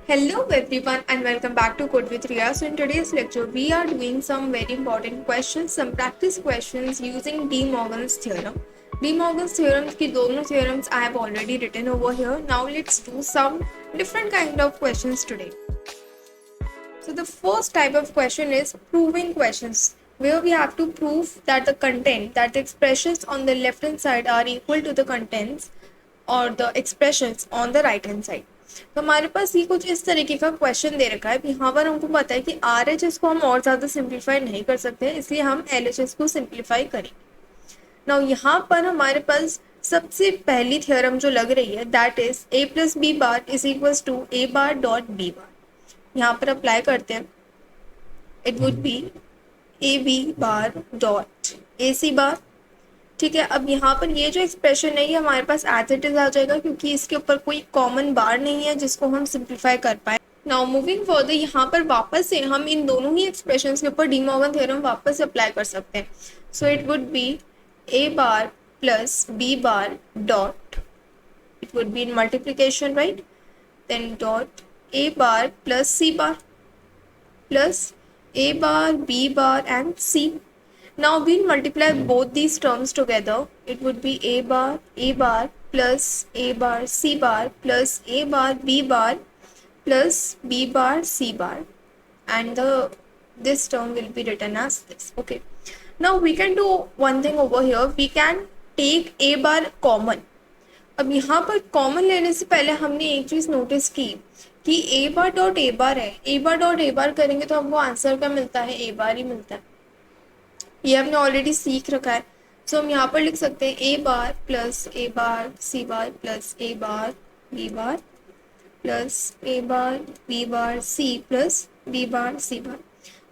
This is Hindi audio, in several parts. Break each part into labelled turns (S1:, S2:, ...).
S1: Hello everyone and welcome back to Code with Riya. So in today's lecture we are doing some very important questions, some practice questions using De Morgan's theorem. De Morgan's theorem की दोनों theorems I have already written over here. Now let's do some different kind of questions today. So the first type of question is proving questions, where we have to prove that the content, that the expressions on the left hand side are equal to the contents और the expressions on the right hand side. तो हमारे पास ये कुछ इस तरीके का क्वेश्चन दे रखा है. यहाँ पर हमको पता है कि आर एच एस को हम और ज़्यादा सिंप्लीफाई नहीं कर सकते, इसलिए हम एल एच एस को सिंप्लीफाई करेंगे. नाउ यहाँ पर हमारे पास सबसे पहली थ्योरम जो लग रही है that is A plus B bar is equals to A bar dot B bar. यहाँ पर अप्लाई करते हैं. It would be A B bar dot A C bar. ठीक है, अब यहाँ पर ये जो एक्सप्रेशन है ये हमारे पास एज इट इज आ जाएगा क्योंकि इसके ऊपर कोई कॉमन बार नहीं है जिसको हम सिंप्लीफाई कर पाए. नाउ मूविंग फर्दर, यहाँ पर वापस से हम इन दोनों ही एक्सप्रेशंस के ऊपर डी मॉर्गन थ्योरम वापस से अप्लाई कर सकते हैं. So it would be A bar plus B bar dot, it would be in multiplication right, then dot A bar plus C bar plus a bar, b bar and c. Now we'll multiply both these terms together. It would be a bar plus a bar c bar plus a bar b bar plus b bar c bar, and this term will be written as this. Okay. Now we can do one thing over here. We can take a bar common. अब यहाँ पर कॉमन लेने से पहले हमने एक चीज नोटिस की कि ए बार डॉट ए बार है. ए बार डॉट ए बार करेंगे तो हमको आंसर क्या मिलता है, ए बार ही मिलता है. ये हमने ऑलरेडी सीख रखा है. सो हम यहाँ पर लिख सकते हैं A bar plus A bar C bar plus A bar B bar plus A bar B bar C plus B bar C bar.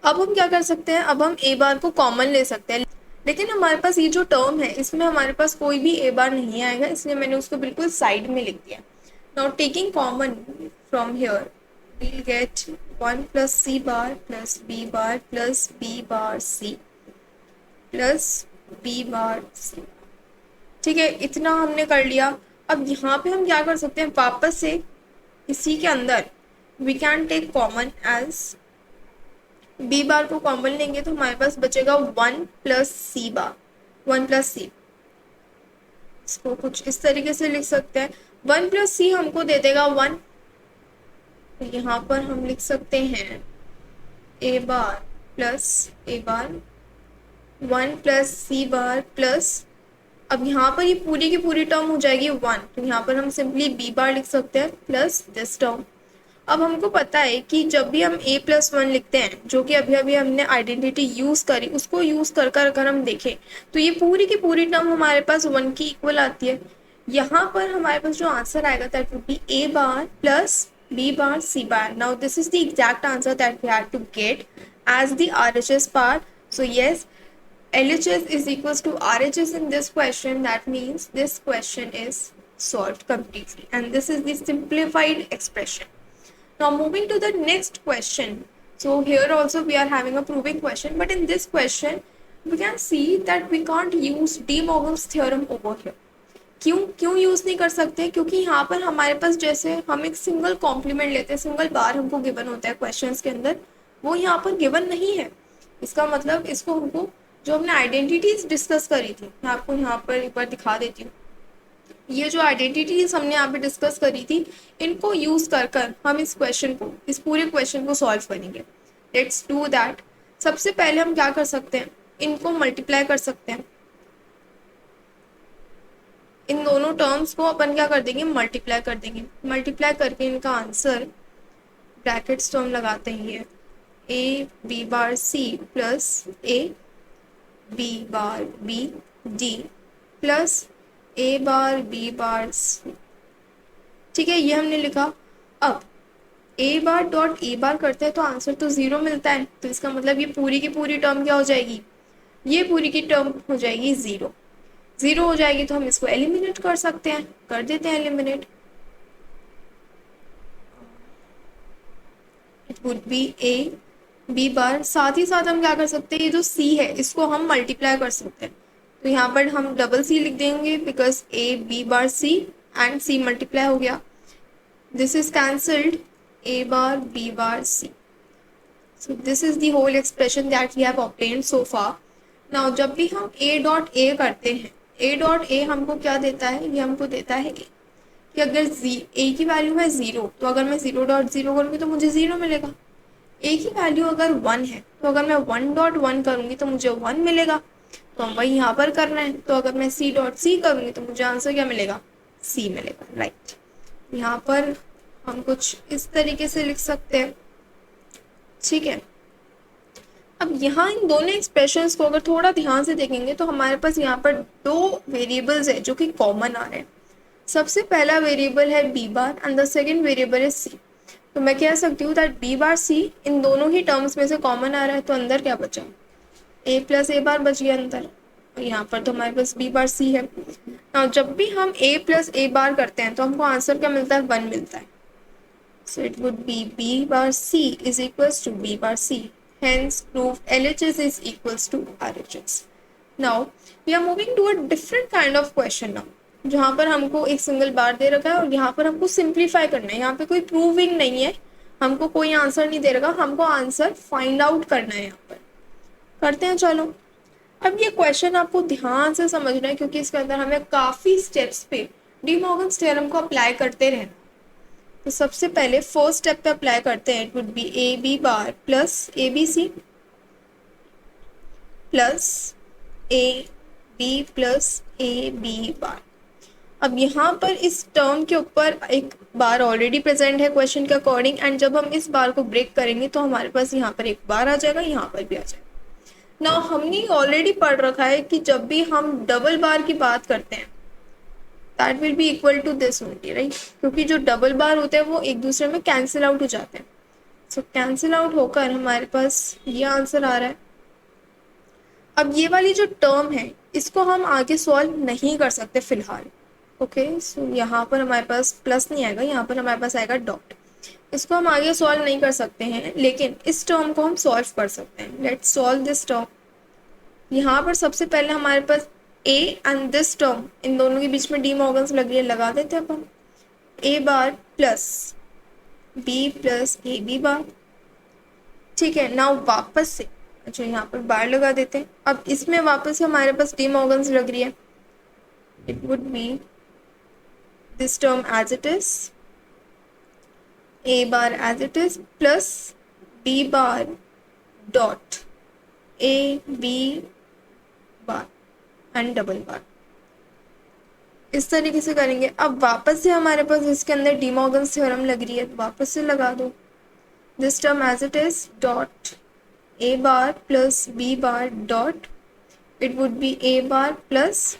S1: अब हम क्या कर सकते हैं, अब हम ए बार को कॉमन ले सकते हैं, लेकिन हमारे पास ये जो टर्म है इसमें हमारे पास कोई भी ए बार नहीं आएगा, इसलिए मैंने उसको बिल्कुल साइड में लिख दिया. Now taking common from here we'll get 1 plus c bar plus b bar plus b bar c plus b bar c. ठीक है, इतना हमने कर लिया. अब यहाँ पे हम क्या कर सकते हैं, वापस से इसी के अंदर we can take common as b बार को कॉमन लेंगे तो हमारे पास बचेगा 1 प्लस सी बार, 1 प्लस सी. इसको कुछ इस तरीके से लिख सकते हैं. 1 प्लस सी हमको दे देगा 1. तो यहाँ पर हम लिख सकते हैं A bar plus A bar 1 plus C bar plus, अब यहाँ पर ये पूरी की पूरी टर्म हो जाएगी 1, तो यहाँ पर हम सिंपली बी बार लिख सकते हैं प्लस दिस टर्म. अब हमको पता है कि जब भी हम a प्लस 1 लिखते हैं, जो कि अभी अभी हमने आइडेंटिटी यूज करी, उसको यूज कर कर अगर हम देखें तो ये पूरी की पूरी टर्म हमारे पास 1 की इक्वल आती है. यहाँ पर हमारे पास जो आंसर आएगा that would be A bar plus B bar C bar. Now this is the exact answer that we had to get as the RHS part. So yes, LHS is equals to RHS in this question. That means this question is solved completely, and this is the simplified expression. Now moving to the next question. So here also we are having a proving question, but in this question we can see that we can't use De Morgan's theorem over here. क्यों यूज नहीं कर सकते, क्योंकि यहाँ पर हमारे पास जैसे हम एक सिंगल कॉम्प्लीमेंट लेते हैं, सिंगल बार हमको गिवन होता है क्वेश्चंस के अंदर, वो यहाँ पर गिवन नहीं है. इसका मतलब इसको हमको जो हमने आइडेंटिटीज डिस्कस करी थी, मैं आपको यहाँ पर एक बार दिखा देती हूँ. ये जो आइडेंटिटीज हमने यहाँ पे डिस्कस करी थी, इनको यूज कर कर हम इस क्वेश्चन को, इस पूरे क्वेश्चन को सॉल्व करेंगे. Let's do that. सबसे पहले हम क्या कर सकते हैं, इनको मल्टीप्लाई कर सकते हैं. इन दोनों टर्म्स को अपन क्या कर देंगे, मल्टीप्लाई कर देंगे. मल्टीप्लाई करके इनका आंसर, ब्रैकेट्स तो हम लगाते ही है, A B bar C plus A B bar B D plus A bar B bar C. ठीक है, ये हमने लिखा. अब ए बार डॉट ए बार करते हैं तो आंसर तो 0 मिलता है, तो इसका मतलब ये पूरी की पूरी टर्म क्या हो जाएगी, ये पूरी की टर्म हो जाएगी 0. 0 हो जाएगी तो हम इसको एलिमिनेट कर सकते हैं, कर देते हैं eliminate. It would be A B bar. साथ ही साथ हम क्या कर सकते हैं, ये जो सी है इसको हम मल्टीप्लाई कर सकते हैं. तो यहाँ पर हम डबल सी लिख देंगे because A B bar C and C multiply हो गया. This is cancelled. a bar b bar c. So this is the whole expression that we have obtained so far. Now जब भी हम a dot a करते हैं, a dot a हमको क्या देता है, ये हमको देता है a, कि अगर a की वैल्यू है 0 तो अगर मैं 0.0 करूँगी तो मुझे 0 मिलेगा। a की वैल्यू अगर 1 है तो अगर मैं 1.1 करूँगी तो मुझे 1 मिलेगा। तो हम वही यहाँ पर करना है। तो अगर मैं c.c करूँगी तो मुझे आंसर क्या मिलेगा, c मिलेगा, राइट। यहाँ पर हम कुछ इस तरीके से लिख सकते हैं, ठीक है। अब यहाँ इन दोनों एक्सप्रेशंस को अगर थोड़ा ध्यान से देखेंगे तो हमारे पास यहाँ पर दो वेरिएबल्स है जो कि कॉमन आ रहे हैं। सबसे पहला वेरिएबल है B bar and the second variable है सी। तो मैं कह सकती हूँ दैट बी बार सी इन दोनों ही टर्म्स में से कॉमन आ रहा है। तो अंदर क्या बचा, ए प्लस ए बार बच गया अंदर, और यहाँ पर तो हमारे पास बी बार सी है। now, जब भी हम ए प्लस ए बार करते हैं तो हमको आंसर क्या मिलता है, 1 मिलता है। So it would be B bar C is equals to B bar C, hence proof LHS is equals to RHS. Now we are moving to a different kind of question now, जहाँ पर हमको एक सिंगल बार दे रखा है और यहाँ पर हमको सिंप्लीफाई करना है। यहाँ पे कोई प्रूविंग नहीं है, हमको कोई आंसर नहीं दे रखा, हमको आंसर फाइंड आउट करना है। यहाँ पर करते हैं, चलो। अब ये क्वेश्चन आपको ध्यान से समझना है क्योंकि इसके अंदर हमें काफ़ी स्टेप्स पे डी मॉर्गन्स थ्योरम को अप्लाई करते रहना। तो सबसे पहले फर्स्ट स्टेप पे अप्लाई करते हैं। It would be A B bar plus A B C plus A B plus A B bar. अब यहाँ पर इस टर्म के ऊपर एक बार ऑलरेडी प्रेजेंट है क्वेश्चन के अकॉर्डिंग, एंड जब हम इस बार को ब्रेक करेंगे तो हमारे पास यहाँ पर एक बार आ जाएगा, यहाँ पर भी आ जाएगा। नाउ हमने ऑलरेडी पढ़ रखा है कि जब भी हम डबल बार की बात करते हैं that will be equal to this only, right, क्योंकि जो डबल बार होते हैं वो एक दूसरे में कैंसिल आउट हो जाते हैं। सो कैंसिल आउट होकर हमारे पास ये आंसर आ रहा है। अब ये वाली जो टर्म है इसको हम आगे सॉल्व नहीं कर सकते फिलहाल, ओके। सो यहाँ पर हमारे पास प्लस नहीं आएगा, यहाँ पर हमारे पास आएगा डॉट। इसको हम आगे सॉल्व नहीं कर सकते हैं, लेकिन इस टर्म को हम सॉल्व कर सकते हैं। Let's solve this term. यहाँ पर सबसे पहले हमारे पास a एंड दिस टर्म, इन दोनों के बीच में डी मॉर्गन्स लग रही है, लगा देते हैं अपन। a bar plus b plus A B bar, ठीक है। नाउ वापस से, अच्छा यहाँ पर बार लगा देते हैं। अब इसमें वापस से हमारे पास डी मॉर्गन्स लग रही है। It would be this term as it is, a bar as it is plus b bar dot a b bar and double bar, इस तरीके से करेंगे। अब वापस से हमारे पास इसके अंदर डी मॉर्गन्स थ्योरम लग रही है, तो वापस से लगा दो this term as it is dot A bar plus B bar dot, it would be A bar plus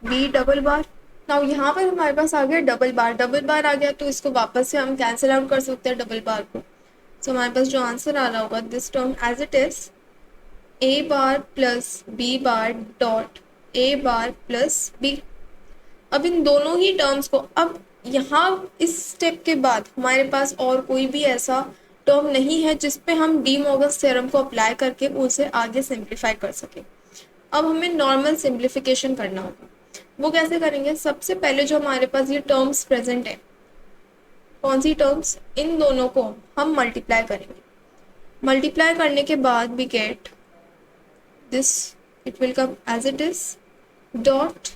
S1: B double bar. Now यहाँ पर हमारे पास आ गया डबल बार, डबल बार आ गया तो इसको वापस से हम कैंसिल आउट कर सकते हैं डबल बार को। तो हमारे पास जो आंसर आ रहा होगा this term as it is A bar plus B bar dot A bar plus B. अब इन दोनों ही टर्म्स को, अब यहाँ इस स्टेप के बाद हमारे पास और कोई भी ऐसा टर्म नहीं है जिसपे हम डी मॉर्गन्स थ्योरम को अप्लाई करके उसे आगे सिंप्लीफाई कर सके। अब हमें नॉर्मल सिंप्लीफिकेशन करना होगा। वो कैसे करेंगे, सबसे पहले जो हमारे पास ये टर्म्स प्रेजेंट है, कौन सी टर्म्स, इन दोनों को हम मल्टीप्लाई करेंगे। मल्टीप्लाई करने के बाद we get this, it will come as it is dot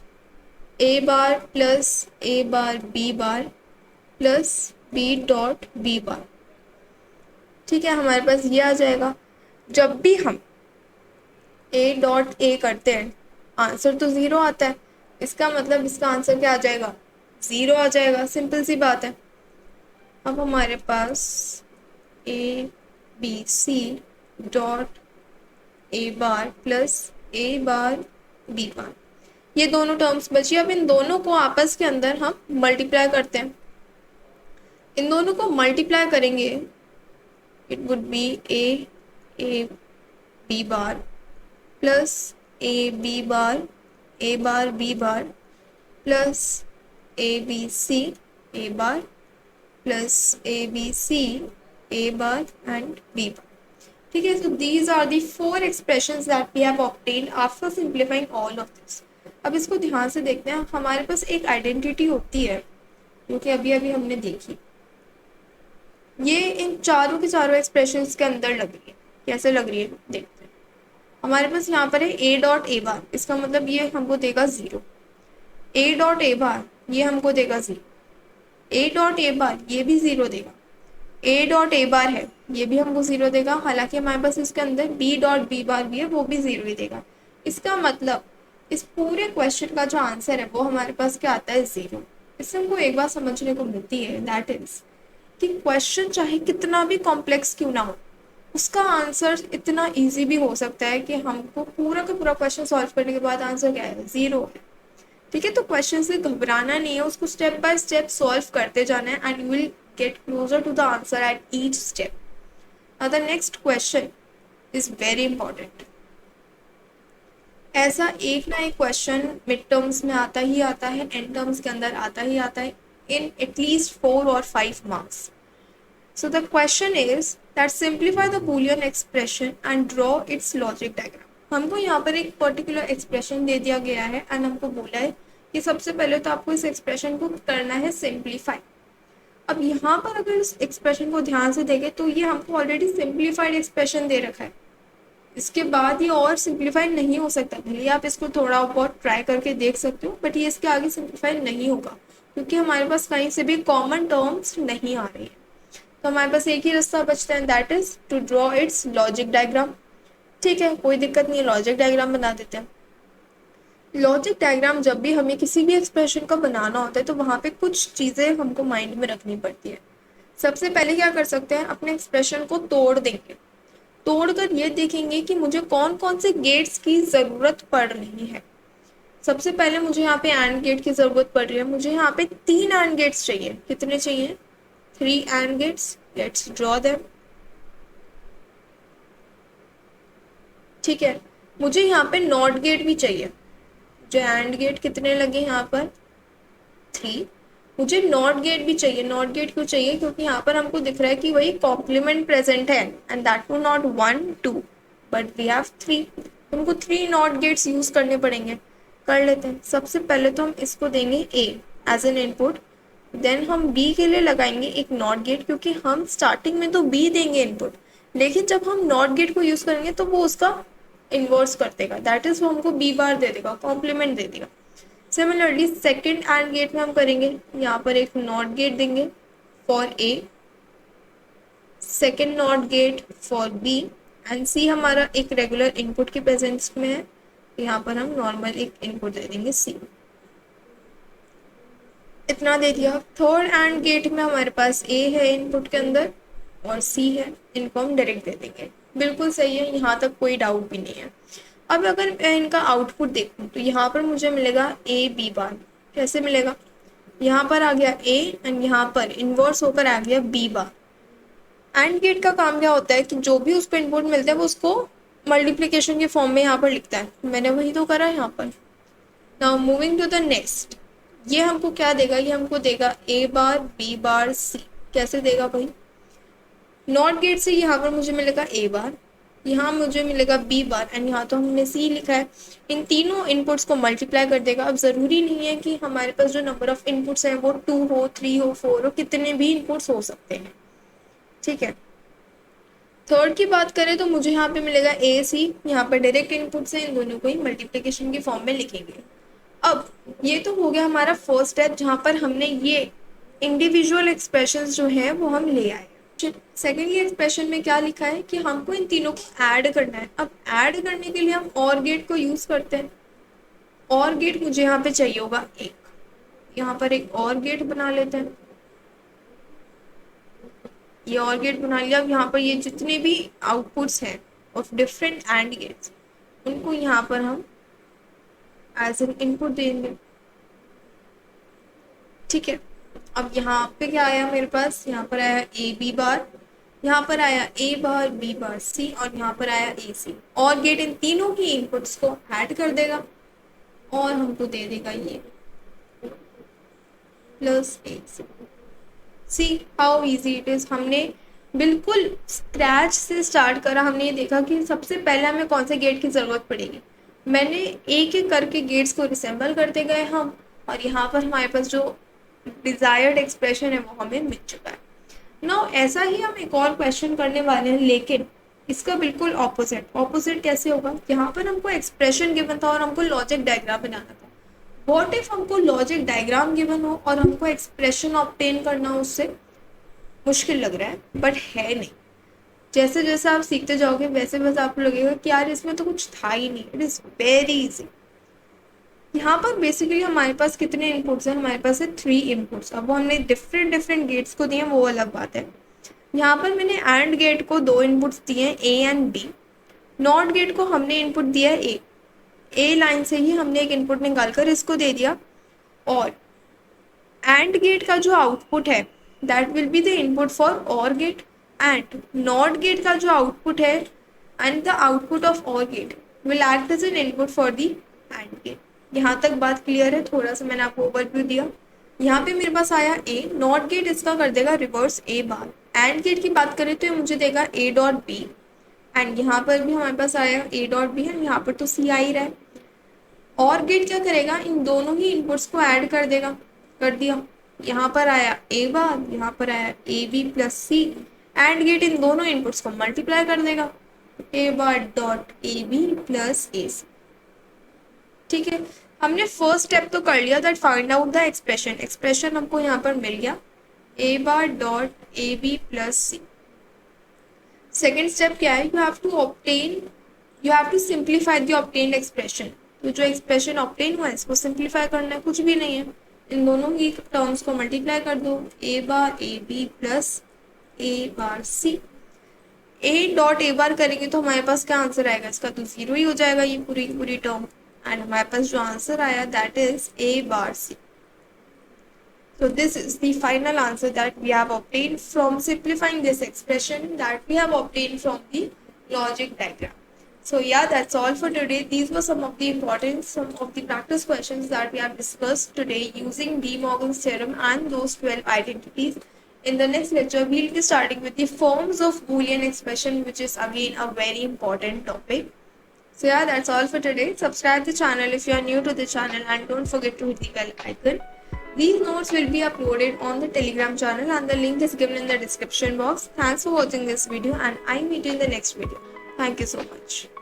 S1: A bar plus A bar B bar plus B dot B bar, ठीक है। हमारे पास ये आ जाएगा। जब भी हम ए डॉट ए करते हैं आंसर तो 0 आता है, इसका मतलब इसका आंसर क्या आ जाएगा, 0 आ जाएगा, सिंपल सी बात है। अब हमारे पास A B C dot A bar plus A bar B bar, ये दोनों टर्म्स बची। अब इन दोनों को आपस के अंदर हम मल्टीप्लाई करते हैं। इन दोनों को मल्टीप्लाई करेंगे, it would be A B bar plus A B bar A bar B bar plus A B C A bar plus A B C A bar and B bar, ठीक है। So these are the 4 expressions that we have obtained after simplifying all of this. अब इसको ध्यान से देखते हैं। हमारे पास एक आइडेंटिटी होती है जो कि अभी अभी हमने देखी, ये इन चारों के चारों एक्सप्रेशंस के अंदर लग रही है। कैसे लग रही है देखते हैं। हमारे पास यहाँ पर है ए डॉट ए बार, इसका मतलब ये हमको देगा 0। ए डॉट ए बार ये हमको देगा 0। ए डॉट ए बार ये भी 0 देगा। ए डॉट ए बार है ये भी हमको 0 देगा। हालांकि हमारे पास इसके अंदर बी डॉट बी बार भी है, वो भी 0 ही देगा। इसका मतलब इस पूरे क्वेश्चन का जो आंसर है वो हमारे पास क्या आता है, 0। इससे हमको एक बात समझने को मिलती है, दैट इज कि क्वेश्चन चाहे कितना भी कॉम्प्लेक्स क्यों ना हो, उसका आंसर इतना इजी भी हो सकता है कि हमको पूरा का पूरा क्वेश्चन सॉल्व करने के बाद आंसर क्या है, 0 है। ठीक है, तो क्वेश्चन से घबराना नहीं है, उसको स्टेप बाय स्टेप सॉल्व करते जाना है and you will get closer to the answer at each step. Now the next question is very important. ऐसा एक ना एक क्वेश्चन मिड टर्म्स में आता ही आता है, एंड टर्म्स के अंदर आता ही आता है, इन एटलीस्ट 4 और 5 marks. So the question is that simplify the Boolean expression and draw its logic diagram. हमको यहाँ पर एक पर्टिकुलर एक्सप्रेशन दे दिया गया है एंड हमको बोला है कि सबसे पहले तो आपको इस एक्सप्रेशन को करना है सिंप्लीफाई। अब यहाँ पर अगर इस एक्सप्रेशन को ध्यान से देखें तो ये हमको ऑलरेडी सिंप्लीफाइड एक्सप्रेशन दे रखा है। इसके बाद ये और सिंप्लीफाइड नहीं हो सकता। भले आप इसको थोड़ा बहुत ट्राई करके देख सकते हो, बट ये इसके आगे सिंप्लीफाइड नहीं होगा क्योंकि हमारे पास कहीं से भी कॉमन टर्म्स नहीं आ रही है। तो हमारे पास एक ही रास्ता बचता है, that is to draw its logic diagram. ठीक है, कोई दिक्कत नहीं है, लॉजिक डायग्राम बना देते हैं। लॉजिक डायग्राम जब भी हमें किसी भी एक्सप्रेशन का बनाना होता है तो वहाँ पे कुछ चीज़ें हमको माइंड में रखनी पड़ती है। सबसे पहले क्या कर सकते हैं, अपने एक्सप्रेशन को तोड़ देंगे। तोड़कर ये देखेंगे कि मुझे कौन कौन से गेट्स की ज़रूरत पड़ रही है। सबसे पहले मुझे यहाँ पे एंड गेट की ज़रूरत पड़ रही है। मुझे यहाँ पे 3 एंड गेट्स चाहिए। कितने चाहिए, 3 AND gates. Let's draw them. ठीक है, मुझे यहाँ पे नॉट गेट भी चाहिए। मुझे एंड गेट कितने लगे यहाँ पर, 3। मुझे नॉट गेट भी चाहिए। नॉट गेट क्यों चाहिए, क्योंकि यहाँ पर हमको दिख रहा है कि वही कॉम्प्लीमेंट प्रेजेंट है एंड दैट वो नॉट 1 2 बट वी हैव 3। हमको 3 नॉट गेट्स यूज करने पड़ेंगे। कर लेते हैं। सबसे पहले तो हम इसको देंगे ए एज एन इनपुट, देन हम बी के लिए लगाएंगे एक नॉट गेट, क्योंकि हम स्टार्टिंग में तो बी देंगे इनपुट, लेकिन जब हम नॉट गेट को यूज करेंगे तो वो उसका इन्वर्स कर देगा, दैट इज वो हमको बी बार दे देगा, कॉम्प्लीमेंट दे देगा। सिमिलरली सेकेंड एंड गेट में हम करेंगे, यहाँ पर एक नॉट गेट देंगे for A, second not gate for B and C हमारा एक रेगुलर इनपुट की प्रेजेंस में है, यहाँ पर हम नॉर्मल एक इनपुट दे देंगे सी। इतना दे दिया। थर्ड एंड गेट में हमारे पास ए है इनपुट के अंदर और सी है, इनको हम डायरेक्ट दे देंगे। बिल्कुल सही है, यहाँ तक कोई डाउट भी नहीं है। अब अगर मैं इनका आउटपुट देखूँ तो यहाँ पर मुझे मिलेगा ए बी बार। कैसे मिलेगा, यहाँ पर आ गया ए एंड यहाँ पर इन्वर्स होकर आ गया बी बार। एंड गेट का काम क्या होता है कि जो भी उसको इनपुट मिलता है वो उसको मल्टीप्लिकेशन के फॉर्म में यहाँ पर लिखता है। मैंने वही तो करा यहाँ पर। Now moving to the next, ये हमको क्या देगा, ये हमको देगा ए बार बी बार सी। कैसे देगा भाई, नॉट गेट से यहाँ पर मुझे मिलेगा ए बार, यहाँ मुझे मिलेगा बी बार एंड यहाँ तो हमने सी लिखा है। इन तीनों इनपुट्स को मल्टीप्लाई कर देगा। अब ज़रूरी नहीं है कि हमारे पास जो नंबर ऑफ इनपुट्स हैं वो 2 हो 3 हो 4 हो, कितने भी इनपुट्स हो सकते हैं। ठीक है, थर्ड की बात करें तो मुझे यहाँ पे मिलेगा ए सी, यहाँ पर डायरेक्ट इनपुट्स हैं, इन दोनों को ही मल्टीप्लिकेशन की फॉर्म में लिखेंगे। अब ये तो हो गया हमारा फर्स्ट स्टेप, जहाँ पर हमने ये इंडिविजुअल एक्सप्रेशंस जो है वो हम ले आए। सेकेंडली एक्सप्रेशन में क्या लिखा है कि हमको इन तीनों को ऐड करना है। अब ऐड करने के लिए हम और गेट को यूज करते हैं। और गेट मुझे यहाँ पे चाहिए होगा एक, यहाँ पर एक और गेट बना लेते हैं। ये और गेट बना लिया। अब यहाँ पर ये जितने भी आउटपुट्स हैं ऑफ डिफरेंट एंड गेट्स, उनको यहाँ पर हम एज एन इनपुट देंगे। ठीक है, अब यहाँ पे क्या आया मेरे पास, यहाँ पर आया ए बी बार, यहाँ पर आया ए बार बी बार सी और यहाँ पर आया ए सी। और गेट इन तीनों की इनपुट्स को ऐड कर देगा और हमको दे देगा ये plus A C. See how easy it is. हमने बिल्कुल स्क्रैच से स्टार्ट करा। हमने ये देखा कि सबसे पहले हमें कौन से गेट की ज़रूरत पड़ेगी। मैंने एक एक करके गेट्स को रिसेंबल करते गए हम, और यहाँ पर हमारे पास जो डिज़ायर्ड एक्सप्रेशन है वो हमें मिल चुका है। ना ऐसा ही हम एक और क्वेश्चन करने वाले हैं, लेकिन इसका बिल्कुल ऑपोजिट। ऑपोजिट कैसे होगा? यहाँ पर हमको एक्सप्रेशन गिवन था और हमको लॉजिक डायग्राम बनाना था। व्हाट इफ हमको लॉजिक डायग्राम गिवन हो और हमको एक्सप्रेशन ऑब्टेन करना हो, उससे मुश्किल लग रहा है, बट है नहीं। जैसे जैसे आप सीखते जाओगे वैसे वैसे आपको लगेगा कि यार इसमें तो कुछ था ही नहीं। It is very easy. यहाँ पर बेसिकली हमारे पास कितने इनपुट्स हैं? हमारे पास है 3 इनपुट्स। अब वो हमने डिफरेंट डिफरेंट गेट्स को दिए, वो अलग बात है। यहाँ पर मैंने एंड गेट को 2 इनपुट्स दिए हैं, A and B. Not gate को हमने इनपुट दिया है ए लाइन से ही हमने एक इनपुट निकाल कर इसको दे दिया। और एंड गेट का जो आउटपुट है that will be the input for OR gate, and NOT gate का जो आउटपुट है and the output of OR gate will act as an input for the AND gate. यहाँ तक बात क्लियर है? थोड़ा सा मैंने आपको ओवरव्यू दिया। यहाँ पे मेरे पास आया ए, नॉट गेट इसका कर देगा reverse A bar. AND gate की बात करें तो ये मुझे देगा ए डॉट बी, एंड यहाँ पर भी हमारे पास आया ए डॉट बी है, यहाँ पर तो सी आ ही रहा है। और गेट क्या करेगा? इन दोनों ही इनपुट्स को ऐड कर देगा। कर दिया। यहाँ पर आया ए बार, यहाँ पर आया A B plus C. And gate इन दोनों इनपुट्स को मल्टीप्लाई कर देगा, A bar dot A B plus A C. ठीक है, हमने फर्स्ट स्टेप तो कर लिया, that find out the expression. Expression हमको यहाँ पर मिल गया, A bar dot A B plus C. Second step क्या है? You have to simplify the obtained expression. तो जो एक्सप्रेशन ऑब्टेन हुआ है इसको सिंप्लीफाई करना है, कुछ भी नहीं है। इन दोनों की टर्म्स को मल्टीप्लाई कर दो, A bar A B plus A bar C. A dot A bar करेंगे तो हमारे पास क्या आंसर आएगा? इसका तो 0 ही हो जाएगा ये पूरी पूरी टर्म। एंड हमारे पास जो आंसर आया that is A bar C. So this is the final answer that we have obtained from simplifying this expression that we have obtained from the logic diagram. So yeah, that's all for today. These were some of the practice questions that we have discussed today using De Morgan's theorem and those 12 identities. In the next lecture, we'll be starting with the forms of Boolean expression, which is again a very important topic. So yeah, that's all for today. Subscribe the channel if you are new to the channel, and don't forget to hit the bell icon. These notes will be uploaded on the Telegram channel and the link is given in the description box. Thanks for watching this video and I meet you in the next video. Thank you so much.